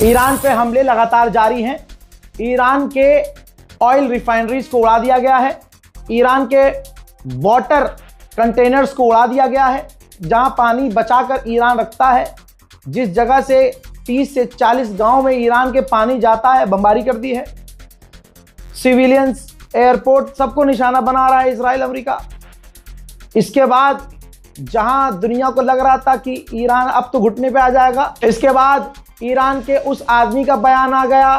Iran पे हमले लगातार जारी हैं। ईरान के ऑयल रिफाइनरीज को उड़ा दिया गया है। ईरान के वाटर कंटेनर्स को उड़ा दिया गया है, जहां पानी बचाकर ईरान रखता है। जिस जगह से 30 से 40 गांव में ईरान के पानी जाता है, बमबारी कर दी है। सिविलियंस, एयरपोर्ट, सबको निशाना बना रहा है इजराइल, अमेरिका। इसके बाद जहां दुनिया को लग रहा था कि ईरान अब तो घुटने पे आ जाएगा, इसके बाद ईरान के उस आदमी का बयान आ गया,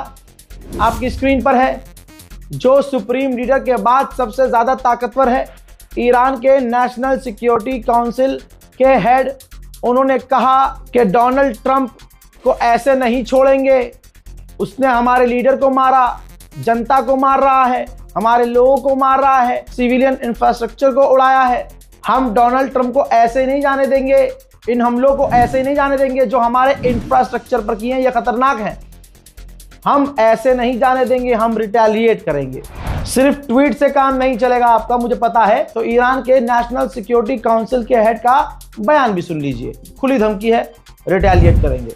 आपकी स्क्रीन पर है, जो सुप्रीम लीडर के बाद सबसे ज्यादा ताकतवर है, ईरान के नेशनल सिक्योरिटी काउंसिल के हेड। उन्होंने कहा कि डोनाल्ड ट्रंप को ऐसे नहीं छोड़ेंगे। उसने हमारे लीडर को मारा, जनता को मार रहा है, हमारे लोगों को मार रहा है, सिविलियन इंफ्रास्ट्रक्चर को उड़ाया है। हम डोनाल्ड ट्रंप को ऐसे नहीं जाने देंगे, इन हमलों को ऐसे नहीं जाने देंगे जो हमारे इंफ्रास्ट्रक्चर पर किए हैं, ये खतरनाक है। हम ऐसे नहीं जाने देंगे, हम रिटेलिएट करेंगे। सिर्फ ट्वीट से काम नहीं चलेगा आपका, मुझे पता है। तो ईरान के नेशनल सिक्योरिटी काउंसिल के हेड का बयान भी सुन लीजिए। खुली धमकी है, रिटेलिएट करेंगे।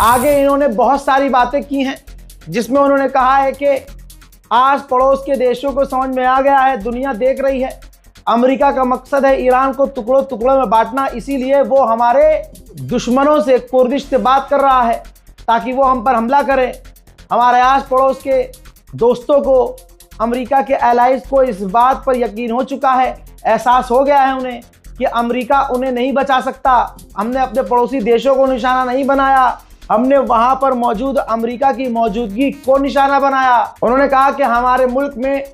आगे इन्होंने बहुत सारी बातें की हैं, जिसमें उन्होंने कहा है कि आस पड़ोस के देशों को समझ में आ गया है, दुनिया देख रही है, अमेरिका का मकसद है ईरान को टुकड़ों टुकड़ों में बांटना। इसीलिए वो हमारे दुश्मनों से कोर्दिश से बात कर रहा है ताकि वो हम पर हमला करें। हमारे आस पड़ोस के दोस्तों को, अमेरिका के एलाइज को इस बात पर यकीन हो चुका है, एहसास हो गया है उन्हें कि अमेरिका उन्हें नहीं बचा सकता। हमने अपने पड़ोसी देशों को निशाना नहीं बनाया, हमने वहां पर मौजूद अमेरिका की मौजूदगी को निशाना बनाया। उन्होंने कहा कि हमारे मुल्क में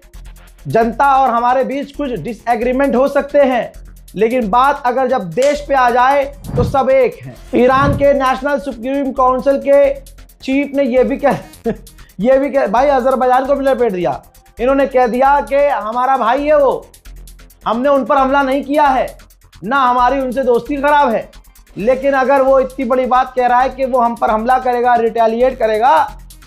जनता और हमारे बीच कुछ डिसएग्रीमेंट हो सकते हैं, लेकिन बात अगर जब देश पे आ जाए तो सब एक हैं। ईरान के नेशनल सुप्रीम काउंसिल के चीफ ने ये भी कह भाई अजरबैजान को भी लपेट दिया। इन्होंने कह दिया कि हमारा भाई है वो, हमने उन पर हमला नहीं किया है, ना हमारी उनसे दोस्ती खराब है, लेकिन अगर वो इतनी बड़ी बात कह रहा है कि वो हम पर हमला करेगा, रिटेलिएट करेगा,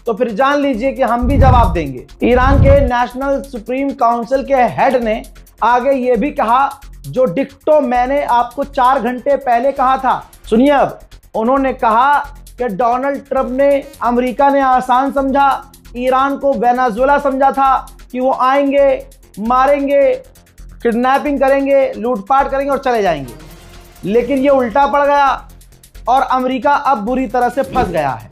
तो फिर जान लीजिए कि हम भी जवाब देंगे। ईरान के नेशनल सुप्रीम काउंसिल के हेड ने आगे ये भी कहा, जो डिक्टो मैंने आपको 4 घंटे पहले कहा था। सुनिए अब, उन्होंने कहा कि डोनाल्ड ट्रंप ने, अमेरिका ने आसान समझा, ईरान को वेनेजुएला समझा था कि वो आएंगे, मारेंगे, किडनैपिंग करेंगे, लूटपाट करेंगे और चले जाएंगे, लेकिन ये उल्टा पड़ गया और अमेरिका अब बुरी तरह से फंस गया है।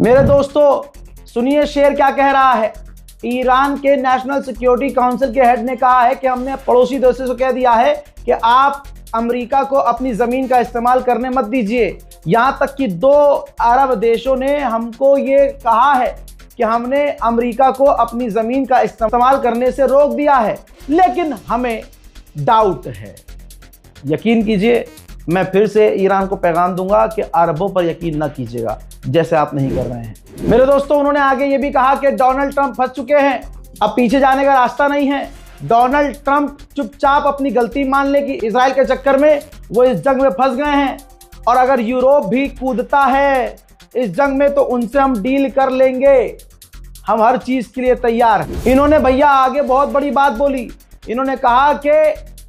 मेरे दोस्तों सुनिए शेर क्या कह रहा है। ईरान के नेशनल सिक्योरिटी काउंसिल के हेड ने कहा है कि हमने पड़ोसी देशों से कह दिया है कि आप अमेरिका को अपनी जमीन का इस्तेमाल करने मत दीजिए। यहां तक कि 2 अरब देशों ने हमको ये कहा है कि हमने अमेरिका को अपनी जमीन का इस्तेमाल करने से रोक दिया है, लेकिन हमें डाउट है। यकीन कीजिए, मैं फिर से ईरान को पैगाम दूंगा कि अरबों पर यकीन न कीजिएगा, जैसे आप नहीं कर रहे हैं। मेरे दोस्तों, उन्होंने आगे ये भी कहा कि डोनाल्ड ट्रंप फंस चुके हैं, अब पीछे जाने का रास्ता नहीं है। डोनाल्ड ट्रंप चुपचाप अपनी गलती मान ले कि इजराइल के चक्कर में वो इस जंग में फंस गए हैं, और अगर यूरोप भी कूदता है इस जंग में तो उनसे हम डील कर लेंगे, हम हर चीज के लिए तैयार हैं। इन्होंने भैया आगे बहुत बड़ी बात बोली। इन्होंने कहा कि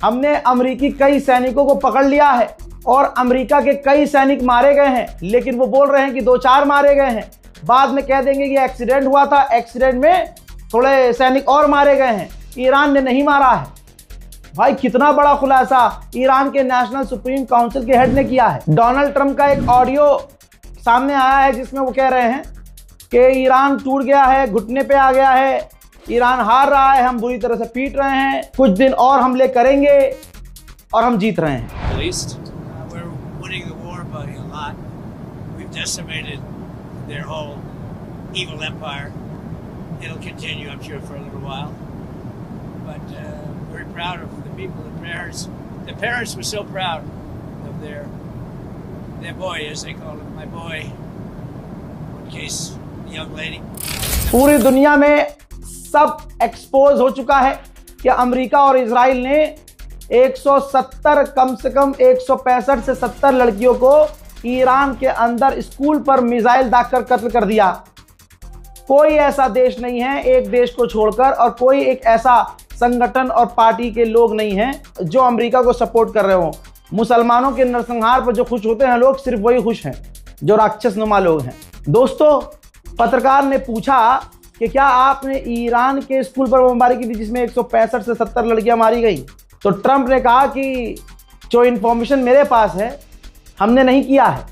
हमने अमेरिकी कई सैनिकों को पकड़ लिया है और अमेरिका के कई सैनिक मारे गए हैं, लेकिन वो बोल रहे हैं कि 2-4 मारे गए हैं। बाद में कह देंगे कि एक्सीडेंट हुआ था, एक्सीडेंट में थोड़े सैनिक और मारे गए हैं, ईरान ने नहीं मारा है। भाई कितना बड़ा खुलासा ईरान के नेशनल सुप्रीम काउंसिल के हेड ने किया है। डोनाल्ड ट्रंप का एक ऑडियो सामने आया है जिसमें वो कह रहे हैं कि ईरान टूट गया है, घुटने पे आ गया है, ईरान हार रहा है, हम बुरी तरह से पीट रहे हैं, कुछ दिन और हमले करेंगे और हम जीत रहे हैं। We're winning the war by a lot. We've decimated their whole evil empire. It'll continue, I'm sure, for a little while. But very proud of the people. The parents were so proud of their boy, as they call him, my boy. In case the young lady. पूरी दुनिया में सब expose हो चुका है कि America और Israel ने 170 कम से कम 165 से 70 लड़कियों को ईरान के अंदर स्कूल पर मिसाइल दागकर कत्ल कर दिया। कोई ऐसा देश नहीं है एक देश को छोड़कर, और कोई एक ऐसा संगठन और पार्टी के लोग नहीं हैं जो अमेरिका को सपोर्ट कर रहे हो। मुसलमानों के नरसंहार पर जो खुश होते हैं लोग, सिर्फ वही खुश हैं जो राक्षस नुमा लोग हैं। दोस्तों, पत्रकार ने पूछा कि क्या आपने ईरान के स्कूल पर बमबारी की थी जिसमें 165 से 70 लड़कियां मारी गई? तो ट्रंप ने कहा कि जो इन्फॉर्मेशन मेरे पास है, हमने नहीं किया है,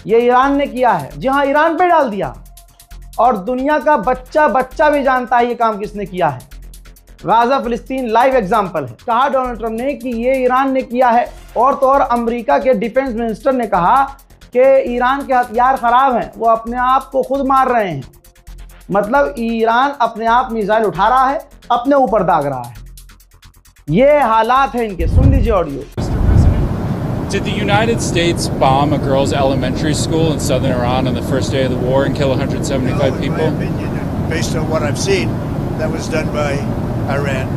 ये ईरान ने किया है। जी हाँ, ईरान पे डाल दिया, और दुनिया का बच्चा बच्चा भी जानता है ये काम किसने किया है। गाजा फिलिस्तीन लाइव एग्जाम्पल है। कहा डोनाल्ड ट्रंप ने कि ये ईरान ने किया है, और तो और अमेरिका के डिफेंस मिनिस्टर ने कहा कि ईरान के हथियार खराब हैं, वो अपने आप को खुद मार रहे हैं। मतलब ईरान अपने आप मिसाइल उठा रहा है, अपने ऊपर दाग रहा है। ये हालात हैं इनके। सुन लीजिए audio. Did the United States bomb a girls' elementary school in southern Iran on the first day of the war and kill 175 people? In my opinion, based on what I've seen, that was done by Iran.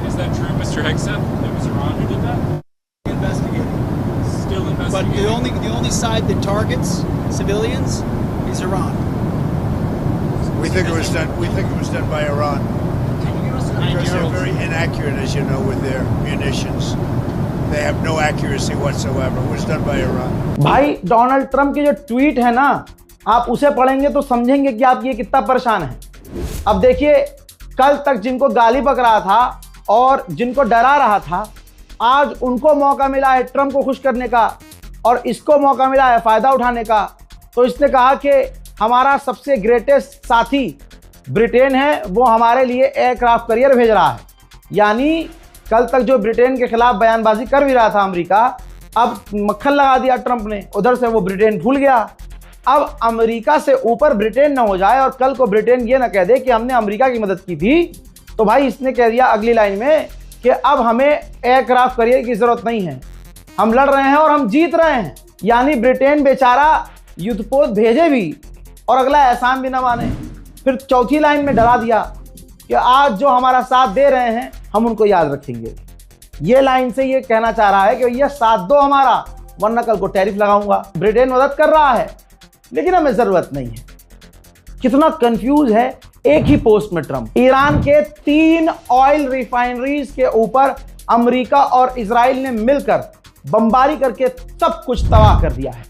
Is that true, Mr. Hegseth? It was Iran who did that? Investigating. Still But investigating? the only side that targets civilians is Iran. We think it was done. We think it was done by Iran Can you give us an because idea they're of very inaccurate, as you know, with their munitions. They have no accuracy whatsoever. It was done by Iran. भाई, Donald Trump की जो tweet है ना, आप उसे पढ़ेंगे तो समझेंगे कि आप ये कितना परेशान है। अब देखिए, कल तक जिनको गाली बक रहा था और जिनको डरा रहा था, आज उनको मौका मिला है ट्रंप को खुश करने का, और इसको मौका मिला है फायदा उठाने का। तो इसने कहा कि हमारा सबसे ग्रेटेस्ट साथी ब्रिटेन है, वो हमारे लिए एयरक्राफ्ट कैरियर भेज रहा है। यानी कल तक जो ब्रिटेन के खिलाफ बयानबाजी कर भी रहा था अमेरिका, अब मक्खन लगा दिया ट्रंप ने, उधर से वो ब्रिटेन भूल गया। अब अमेरिका से ऊपर ब्रिटेन ना हो जाए और कल को ब्रिटेन ये ना कह दे कि हमने अमेरिका की मदद की थी, तो भाई इसने कह दिया अगली लाइन में कि अब हमें एयरक्राफ्ट कैरियर की जरूरत नहीं है, हम लड़ रहे हैं और हम जीत रहे हैं। यानी ब्रिटेन बेचारा युद्धपोत भेजे भी और अगला एहसान भी ना माने। फिर चौथी लाइन में डरा दिया कि आज जो हमारा साथ दे रहे हैं हम उनको याद रखेंगे। ये लाइन से ये कहना चाह रहा है कि भैया साथ दो हमारा, वरना कल को टैरिफ लगाऊंगा। ब्रिटेन मदद कर रहा है लेकिन हमें जरूरत नहीं है। कितना कंफ्यूज है एक ही पोस्ट में ट्रंप। ईरान के 3 ऑयल रिफाइनरीज के ऊपर अमेरिका और इजराइल ने मिलकर बमबारी करके सब कुछ तबाह कर दिया है।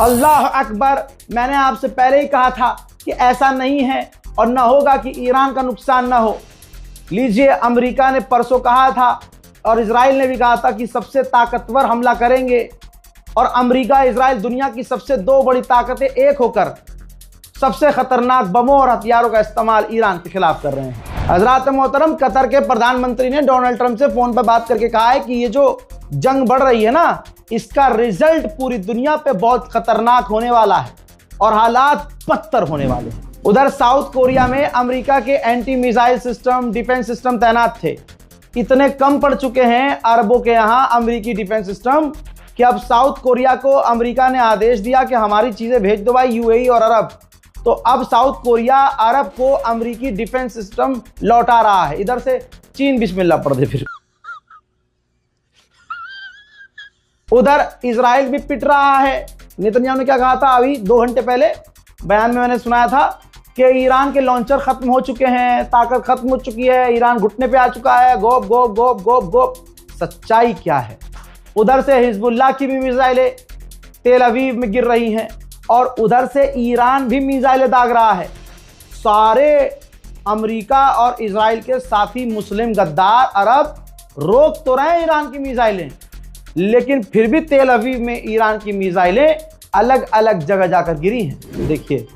अल्लाह अकबर। मैंने आपसे पहले ही कहा था कि ऐसा नहीं है और ना होगा कि ईरान का नुकसान ना हो। लीजिए, अमेरिका ने परसों कहा था और इजराइल ने भी कहा था कि सबसे ताकतवर हमला करेंगे और अमेरिका इजराइल दुनिया की सबसे दो बड़ी ताकतें एक होकर सबसे खतरनाक बमों और हथियारों का इस्तेमाल ईरान के खिलाफ कर रहे हैं। हजरात मोहतरम, कतर के प्रधानमंत्री ने डोनाल्ड ट्रंप से फोन पर बात करके कहा है कि ये जो जंग बढ़ रही है ना, इसका रिजल्ट पूरी दुनिया पे बहुत खतरनाक होने वाला है और हालात बदतर होने वाले हैं। उधर साउथ कोरिया में अमेरिका के anti missile system, defence system तैनात थे। इतने कम पड़ चुके हैं अरबों के यहाँ अमेरिकी डिफेंस सिस्टम कि अब साउथ कोरिया को अमेरिका ने आदेश दिया कि हमारी चीजें भेज दो भाई, यूएई और अरब। तो अब साउथ कोरिया अरब को अमेरिकी डिफेंस सिस्टम लौटा रहा है। इधर से चीन बिस्मिल्लाह पढ़ दे फिर। उधर इजराइल भी पिट रहा है। नेतन्याहू ने क्या कहा था अभी 2 घंटे पहले बयान में मैंने सुनाया था कि ईरान के लॉन्चर खत्म हो चुके हैं, ताकत खत्म हो चुकी है, ईरान घुटने पे आ चुका है। गोप गोप गोप गोप गोप। सच्चाई क्या है? उधर से हिजबुल्लाह की भी मिसाइलें तेल अवीव में गिर रही हैं और उधर से ईरान भी मिसाइलें दाग रहा है। सारे अमेरिका और इजराइल के साथी मुस्लिम गद्दार अरब रोक तो रहे हैं ईरान की मिसाइलें, लेकिन फिर भी तेल अवीव में ईरान की मिसाइलें अलग अलग जगह जाकर गिरी हैं। देखिए,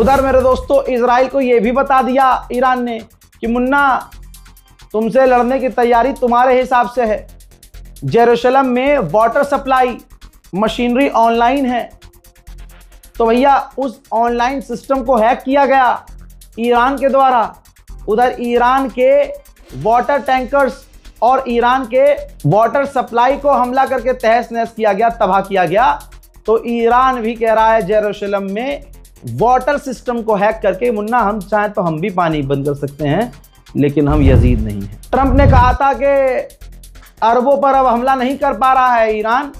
उधर मेरे दोस्तों इजराइल को यह भी बता दिया ईरान ने कि मुन्ना तुमसे लड़ने की तैयारी तुम्हारे हिसाब से है। जेरूशलम में वाटर सप्लाई मशीनरी ऑनलाइन है, तो भैया उस ऑनलाइन सिस्टम को हैक किया गया ईरान के द्वारा। उधर ईरान के वाटर टैंकर्स और ईरान के वाटर सप्लाई को हमला करके तहस नहस किया गया, तबाह किया गया। तो ईरान भी कह रहा है जेरूशलम में वाटर सिस्टम को हैक करके मुन्ना हम चाहें तो हम भी पानी बंद कर सकते हैं, लेकिन हम यजीद नहीं हैं। ट्रंप ने कहा था कि अरबों पर अब हमला नहीं कर पा रहा है ईरान,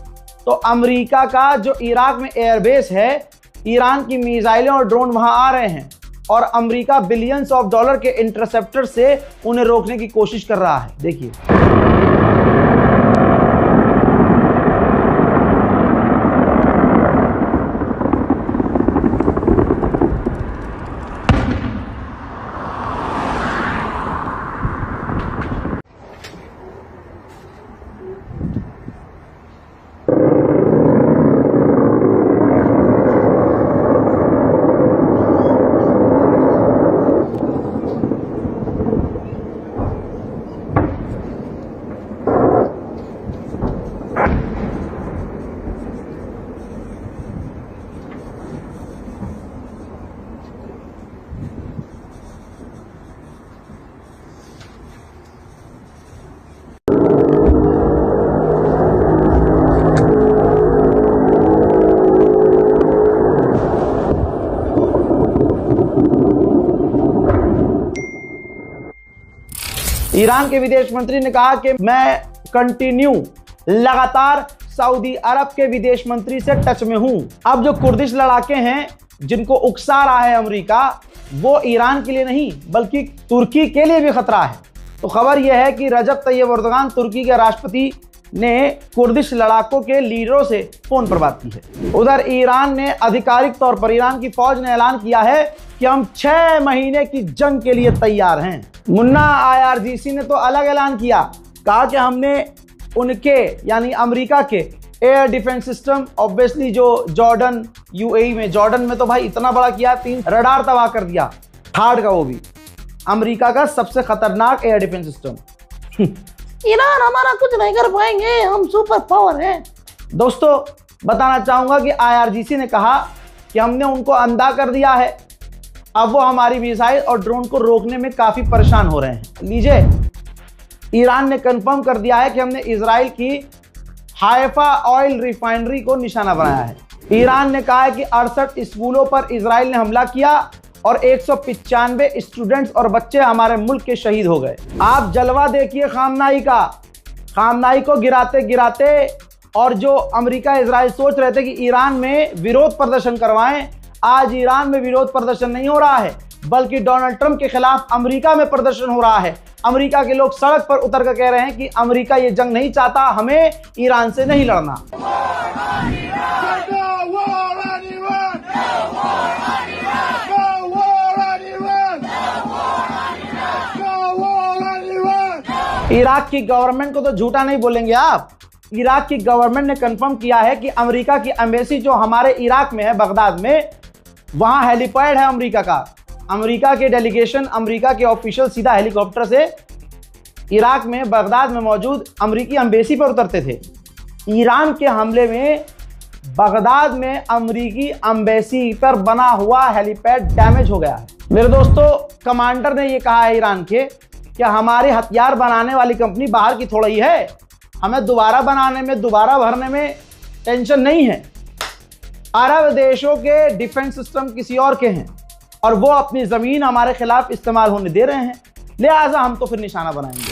तो अमेरिका का जो इराक में एयरबेस है, ईरान की मिसाइलें और ड्रोन वहां आ रहे हैं और अमेरिका बिलियंस ऑफ डॉलर के इंटरसेप्टर से उन्हें रोकने की कोशिश कर रहा है। देखिए ईरान के विदेश मंत्री ने कहा कि मैं लगातार सऊदी अरब के विदेश मंत्री से टच में हूं। अब जो कुर्दिश लड़ाके हैं जिनको उकसा रहा है अमेरिका, वो ईरान के लिए नहीं बल्कि तुर्की के लिए भी खतरा है। तो खबर यह है कि रजब तैयब एर्दोगान तुर्की के राष्ट्रपति ने कुर्दिश लड़ाकों के लीडरों से फोन पर बात की है। उधर ईरान ने आधिकारिक तौर पर, ईरान की फौज ने ऐलान किया है कि हम 6 महीने की जंग के लिए तैयार हैं। मुन्ना IRGC ने तो अलग ऐलान किया, कहा कि हमने उनके यानी अमेरिका के एयर डिफेंस सिस्टम, ऑब्वियसली जो जॉर्डन UAE में, जॉर्डन में तो भाई इतना बड़ा किया, 3 रडार तबाह कर दिया, थर्ड का वो भी अमेरिका का सबसे खतरनाक एयर डिफेंस सिस्टम। ईरान हमारा कुछ नहीं कर पाएंगे, हम सुपर पावर हैं। दोस्तों बताना चाहूंगा कि IRGC ने कहा कि हमने उनको अंधा कर दिया है, अब वो हमारी मिसाइल और ड्रोन को रोकने में काफी परेशान हो रहे हैं। लीजिए, ईरान ने कंफर्म कर दिया है कि हमने इजराइल की हाइफा ऑयल रिफाइनरी को निशाना बनाया है। ईरान ने कहा है कि 68 स्कूलों पर इजराइल ने हमला किया और 195 स्टूडेंट्स और बच्चे हमारे मुल्क के शहीद हो गए। आप जलवा देखिए खामनाई का, खामनाई को गिराते गिराते, और जो अमेरिका इजराइल सोच रहे थे कि ईरान में विरोध प्रदर्शन करवाएं, आज ईरान में विरोध प्रदर्शन नहीं हो रहा है बल्कि डोनाल्ड ट्रंप के खिलाफ अमेरिका में प्रदर्शन हो रहा है। अमेरिका के लोग सड़क पर उतर कर कह रहे हैं कि अमेरिका ये जंग नहीं चाहता, हमें ईरान से नहीं लड़ना। इराक की गवर्नमेंट को तो झूठा नहीं बोलेंगे आप। इराक की गवर्नमेंट ने कंफर्म किया है कि अमेरिका की एम्बेसी जो हमारे इराक में है, बगदाद में, वहां हेलीपैड है अमेरिका का। अमेरिका के डेलीगेशन, अमेरिका के ऑफिशियल सीधा हेलीकॉप्टर से इराक में बगदाद में मौजूद अमेरिकी एम्बेसी पर उतरते थे। ईरान के हमले में बगदाद में अमेरिकी एम्बेसी पर बना हुआ हेलीपैड डैमेज हो गया है। मेरे दोस्तों, कमांडर ने यह कहा है ईरान के कि हमारे हथियार बनाने वाली कंपनी बाहर की थोड़ा ही है, हमें दोबारा बनाने में, दोबारा भरने में टेंशन नहीं है। अरब देशों के डिफेंस सिस्टम किसी और के हैं और वो अपनी जमीन हमारे खिलाफ इस्तेमाल होने दे रहे हैं, लिहाजा हम तो फिर निशाना बनाएंगे।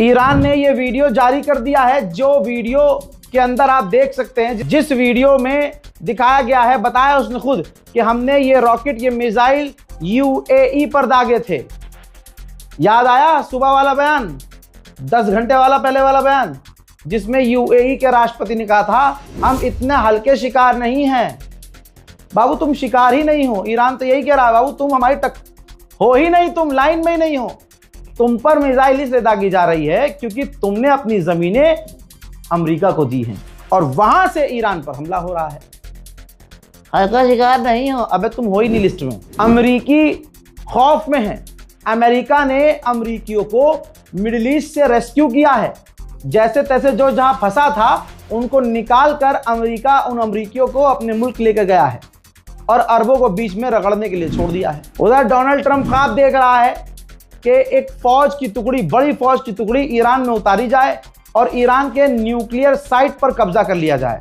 ईरान ने ये वीडियो जारी कर दिया है, जो वीडियो के अंदर आप देख सकते हैं, जिस वीडियो में दिखाया गया है, बताया उसने खुद कि हमने ये रॉकेट, ये मिसाइल UAE पर दागे थे याद आया सुबह वाला बयान, 10 घंटे वाला पहले वाला बयान, जिसमें यूएई के राष्ट्रपति ने कहा था हम इतने हल्के शिकार नहीं हैं। बाबू तुम शिकार ही नहीं हो, ईरान तो यही कह रहा है बाबू तुम हमारी हो ही नहीं, तुम लाइन में ही नहीं हो। तुम पर मिसाइल इसलिए दागी जा रही है क्योंकि तुमने अपनी जमीनें अमेरिका को दी हैं और वहां से ईरान पर हमला हो रहा है। हल्का शिकार नहीं हो, अबे तुम हो ही नहीं लिस्ट में। अमेरिकी खौफ में है। अमेरिका ने अमेरिकियों को मिडिल ईस्ट से रेस्क्यू किया है, जैसे तैसे जो जहां फंसा था उनको निकाल कर अमेरिका उन अमेरिकियों को अपने मुल्क लेकर गया है और अरबों को बीच में रगड़ने के लिए छोड़ दिया है। उधर डोनाल्ड ट्रंप ख्वाब देख रहा है कि एक फौज की टुकड़ी, बड़ी फौज की टुकड़ी ईरान में उतारी जाए और ईरान के न्यूक्लियर साइट पर कब्जा कर लिया जाए।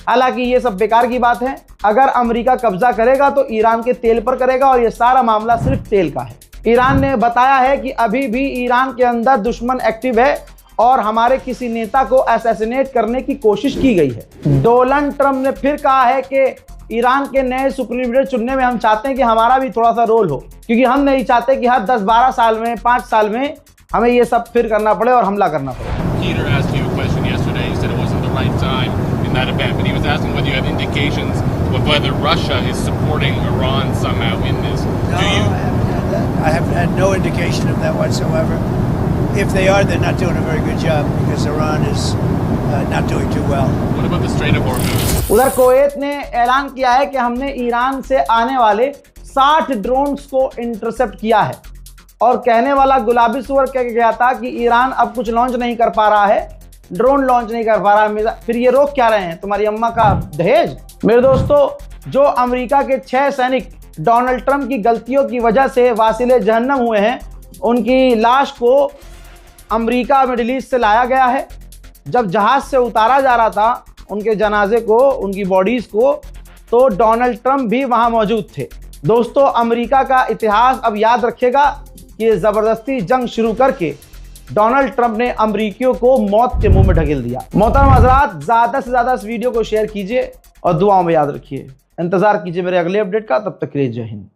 हालांकि ये सब बेकार की बात है। अगर अमेरिका कब्जा करेगा तो ईरान के तेल पर करेगा और ये सारा मामला सिर्फ तेल का है। ईरान ने बताया है कि अभी भी ईरान के अंदर दुश्मन एक्टिव है और हमारे किसी नेता को असैसिनेट करने की कोशिश की गई है। डोनाल्ड ट्रंप ने फिर कहा है कि ईरान के नए सुप्रीम लीडर चुनने में हम चाहते हैं कि हमारा भी थोड़ा सा रोल हो, क्योंकि हम नहीं चाहते कि हर 10-12 साल में 5 साल में हमें ये सब फिर करना पड़े और हमला करना पड़े। Peter asked you a question yesterday. You said it wasn't the right time in that event, but he was asking whether you have indications of whether Russia is supporting Iran somehow in this. No, Do you? I have had no indication of that whatsoever. If they are, they're not doing a very good job because Iran is not doing too well. What about the Strait of Hormuz? उधर Kuwait ने ऐलान किया है कि हमने Iran से आने वाले 60 ड्रोन्स को इंटरसेप्ट किया है और कहने वाला गुलाबी सुअर कह गया था कि ईरान अब कुछ लॉन्च नहीं कर पा रहा है, ड्रोन लॉन्च नहीं कर पा रहा है, फिर ये रोक क्या रहे हैं, तुम्हारी अम्मा का दहेज। मेरे दोस्तों, जो अमेरिका के 6 सैनिक डोनाल्ड ट्रंप की गलतियों की वजह से वासिले जहन्नम हुए हैं, उनकी लाश को अमेरिका मिडिल ईस्ट से लाया गया है। जब जहाज से उतारा जा रहा था उनके जनाजे को, उनकी बॉडीज को, तो डोनाल्ड ट्रंप भी वहां मौजूद थे। दोस्तों, अमेरिका का इतिहास अब याद रखेगा कि जबरदस्ती जंग शुरू करके डोनाल्ड ट्रंप ने अमेरिकियों को मौत के मुंह में ढकेल दिया। मोहतरम हजरात, ज्यादा से ज्यादा इस वीडियो को शेयर कीजिए और दुआओं में याद रखिए। इंतजार कीजिए मेरे अगले अपडेट का। तब तक के लिए जय हिंद।